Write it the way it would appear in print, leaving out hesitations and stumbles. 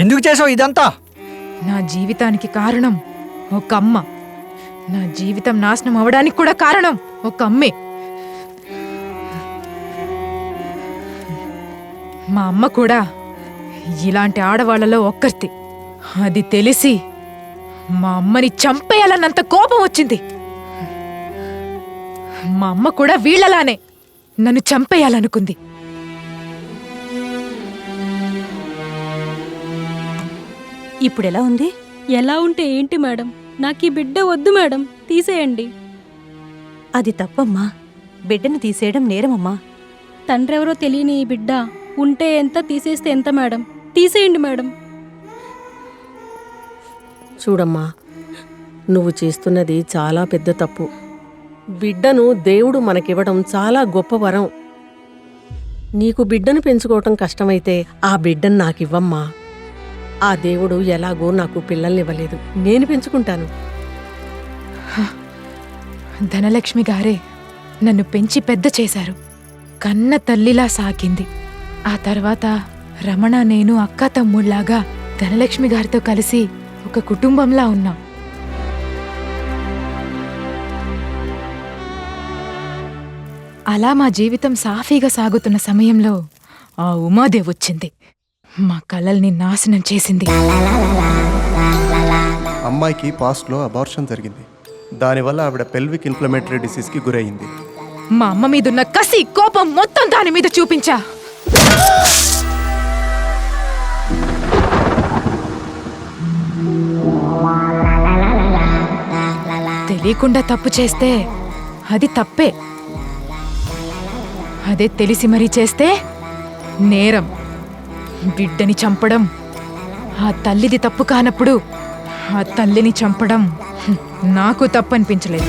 ఎందుకు చేసావు ఇదంతా? నా జీవితానికి కారణం ఒక అమ్మ. నా జీవితం నాశనం అవడానికి కూడా కారణం ఒక అమ్మే. మా అమ్మ కూడా ఇలాంటి ఆడవాళ్లలో ఒక్కర్తి. అది తెలిసి మా అమ్మని చంపేయాలన్నంత కోపం వచ్చింది. మా అమ్మ కూడా వీళ్ళలానే నన్ను చంపేయాలనుకుంది. ఇప్పుడెలా ఉంది? ఎలా ఉంటే ఏంటి మేడం? నాకీ బిడ్డ వద్దు మేడం, తీసేయండి. అది తప్పమ్మా. బిడ్డను తీసేయడం నేరమమ్మా. తండ్రెవరో తెలియని ఈ బిడ్డ ఉంటే ఎంత, తీసేస్తే ఎంత మేడం? తీసేయండి మేడం. చూడమ్మా, నువ్వు చేస్తున్నది చాలా పెద్ద తప్పు. బిడ్డను దేవుడు మనకివ్వడం చాలా గొప్ప వరం. నీకు బిడ్డను పెంచుకోవటం కష్టమైతే ఆ బిడ్డను నాకివ్వమ్మా. ఆ దేవుడు ఎలాగో నాకు పిల్లల్నివ్వలేదు, నేను పెంచుకుంటాను. ధనలక్ష్మి గారే నన్ను పెంచి పెద్ద చేశారు. కన్న తల్లిలా సాకింది. ఆ తర్వాత రమణ, నేను అక్క తమ్ముళ్లాగా ధనలక్ష్మి గారితో కలిసి ఒక కుటుంబంలా ఉన్నాం. అలా మా జీవితం సాఫీగా సాగుతున్న సమయంలో ఆ ఉమాదేవి వచ్చింది. మా కలల్ని నాశనం చేసింది. అమ్మాయికి పాస్ట్లో అబార్షన్ జరిగింది. దానివల్ల ఆవిడ పెల్విక్ ఇన్ఫ్లమేటరీ డిసీజ్కి గురయ్యింది. మా అమ్మ మీదున్న కసి, కోపం మొత్తం దాని మీద చూపించా. తెలియకుండా తప్పు చేస్తే అది తప్పే. అదే తెలిసి మరీ చేస్తే నేరం. బిడ్డని చంపడం ఆ తల్లిది తప్పు కానప్పుడు ఆ తల్లిని చంపడం నాకు తప్పు అనిపించలేదు.